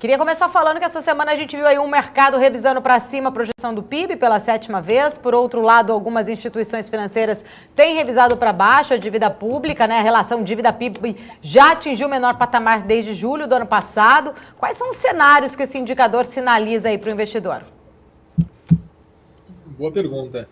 Queria começar falando que essa semana a gente viu aí um mercado revisando para cima a projeção do PIB pela 7ª vez. Por outro lado, algumas instituições financeiras têm revisado para baixo a dívida pública, né? A relação dívida-PIB já atingiu o menor patamar desde julho do ano passado. Quais são os cenários que esse indicador sinaliza aí para o investidor? Boa pergunta.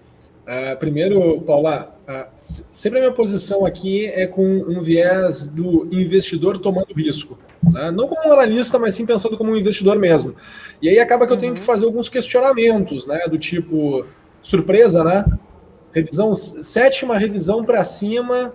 Primeiro, Paula, sempre a minha posição aqui é com um viés do investidor tomando risco. Né? Não como um analista, mas sim pensando como um investidor mesmo. E aí acaba que eu tenho que fazer alguns questionamentos, né? Do tipo, surpresa, né? Sétima revisão para cima,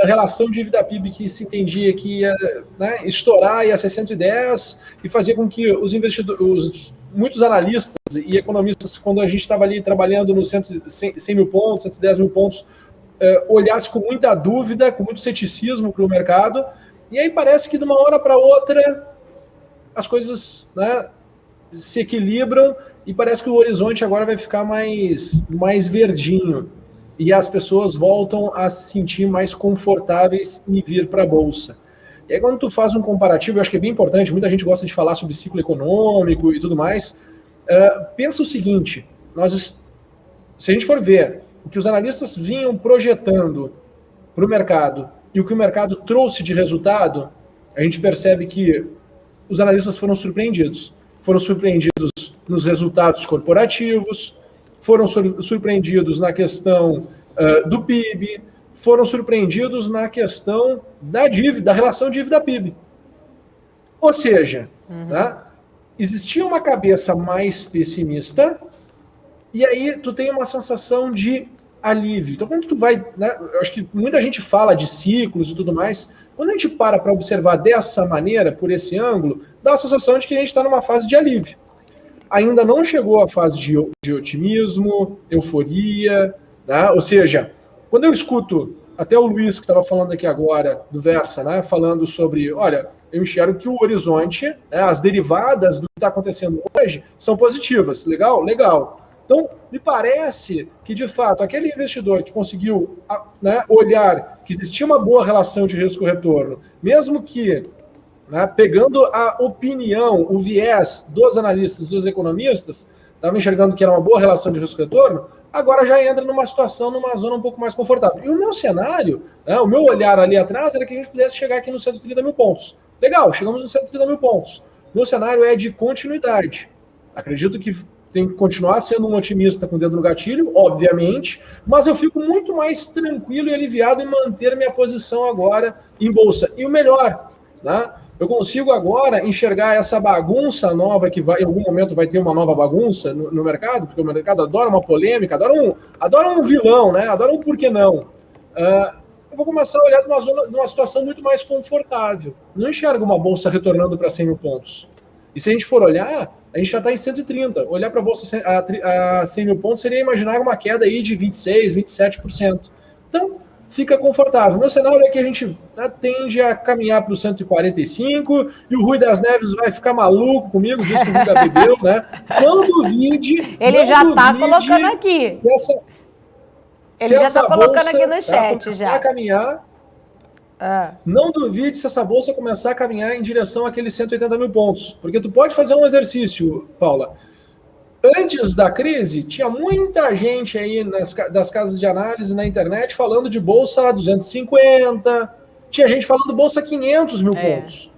relação dívida-PIB que se entendia que ia, né, estourar, ia ser 110, e fazer com que os investidores, muitos analistas e economistas, quando a gente estava ali trabalhando nos 100 mil pontos, 110 mil pontos, olhasse com muita dúvida, com muito ceticismo para o mercado, e aí parece que de uma hora para outra as coisas, né, se equilibram e parece que o horizonte agora vai ficar mais verdinho e as pessoas voltam a se sentir mais confortáveis em vir para a Bolsa. E aí quando tu faz um comparativo, eu acho que é bem importante, muita gente gosta de falar sobre ciclo econômico e tudo mais, pensa o seguinte, se a gente for ver o que os analistas vinham projetando para o mercado e o que o mercado trouxe de resultado, a gente percebe que os analistas foram surpreendidos. Foram surpreendidos nos resultados corporativos, foram surpreendidos na questão do PIB, foram surpreendidos na questão da dívida, da relação dívida-PIB. Ou seja, tá? Existia uma cabeça mais pessimista e aí tu tem uma sensação de alívio. Então, quando tu vai, né, eu acho que muita gente fala de ciclos e tudo mais, quando a gente para observar dessa maneira, por esse ângulo, dá a sensação de que a gente está numa fase de alívio. Ainda não chegou a fase de otimismo, euforia, né? Ou seja, quando eu escuto até o Luiz, que estava falando aqui agora, do Versa, né, falando sobre, olha, eu enxergo que o horizonte, né, as derivadas do que está acontecendo hoje são positivas. Legal? Legal. Então, me parece que, de fato, aquele investidor que conseguiu, né, olhar que existia uma boa relação de risco-retorno, mesmo que, né, pegando a opinião, o viés dos analistas, dos economistas, estava enxergando que era uma boa relação de risco-retorno, agora já entra numa situação, numa zona um pouco mais confortável. E o meu cenário, né, o meu olhar ali atrás, era que a gente pudesse chegar aqui nos 130 mil pontos. Legal, chegamos nos 130 mil pontos. Meu cenário é de continuidade. Acredito que tem que continuar sendo um otimista com o dedo no gatilho, obviamente, mas eu fico muito mais tranquilo e aliviado em manter minha posição agora em bolsa. E o melhor, né? Eu consigo agora enxergar essa bagunça nova que vai, em algum momento vai ter uma nova bagunça no mercado, porque o mercado adora uma polêmica, adora um vilão, né? Adora um porquê não. Eu vou começar a olhar numa situação muito mais confortável. Não enxergo uma bolsa retornando para 100 mil pontos. E se a gente for olhar, a gente já está em 130. Olhar para a bolsa a 100 mil pontos seria imaginar uma queda aí de 26%, 27%. Então, fica confortável. Meu cenário é que a gente, né, tende a caminhar para o 145 e o Rui das Neves vai ficar maluco comigo, diz que nunca bebeu, né? Não duvide. Ele já está colocando aqui. Ele já está colocando aqui no chat já. A caminhar. Não duvide se essa bolsa começar a caminhar em direção àqueles 180 mil pontos. Porque tu pode fazer um exercício, Paula. Antes da crise, tinha muita gente aí das casas de análise na internet falando de bolsa a 250. Tinha gente falando bolsa a 500 mil pontos.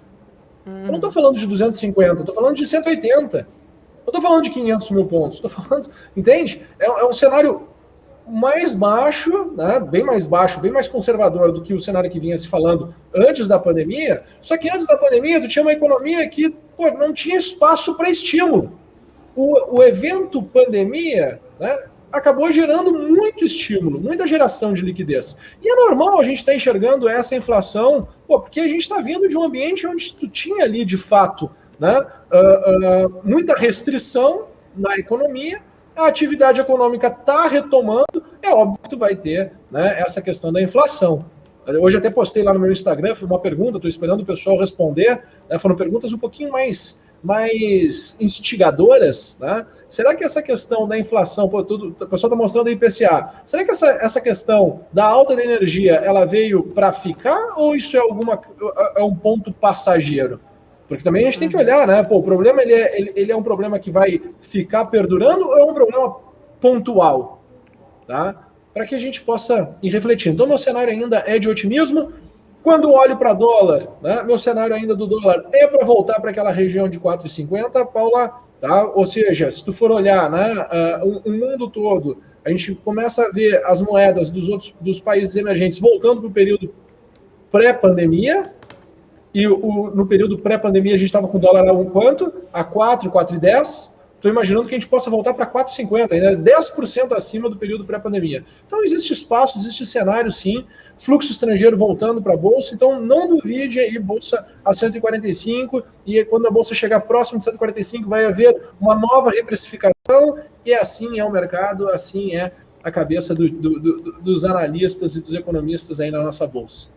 Eu não estou falando de 250, estou falando de 180. Não estou falando de 500 mil pontos. Estou falando, entende? É um cenário mais baixo, né, bem mais baixo, bem mais conservador do que o cenário que vinha se falando antes da pandemia. Só que antes da pandemia, tu tinha uma economia que não tinha espaço para estímulo. O evento pandemia, né, acabou gerando muito estímulo, muita geração de liquidez. E é normal a gente estar enxergando essa inflação, porque a gente está vindo de um ambiente onde tu tinha ali, de fato, né, muita restrição na economia. A atividade econômica está retomando, é óbvio que tu vai ter, né, essa questão da inflação. Hoje até postei lá no meu Instagram, foi uma pergunta, estou esperando o pessoal responder, né, foram perguntas um pouquinho mais instigadoras, né? Será que essa questão da inflação, o pessoal está mostrando a IPCA, será que essa questão da alta da energia, ela veio para ficar ou isso é um ponto passageiro? Porque também a gente tem que olhar, né? Pô, o problema ele é um problema que vai ficar perdurando ou é um problema pontual, tá? Para que a gente possa ir refletindo. Então, meu cenário ainda é de otimismo. Quando olho para dólar, né, meu cenário ainda do dólar é para voltar para aquela região de 4,50, Paula, tá? Ou seja, se tu for olhar, né, o mundo todo, a gente começa a ver as moedas dos países emergentes voltando para o período pré-pandemia, e no período pré-pandemia a gente estava com o dólar a quanto? A 4, 4,10. Estou imaginando que a gente possa voltar para 4,50, ainda 10% acima do período pré-pandemia. Então existe espaço, existe cenário sim, fluxo estrangeiro voltando para a Bolsa, então não duvide aí, Bolsa a 145, e quando a Bolsa chegar próximo de 145 vai haver uma nova reprecificação, e assim é o mercado, assim é a cabeça dos analistas e dos economistas aí na nossa Bolsa.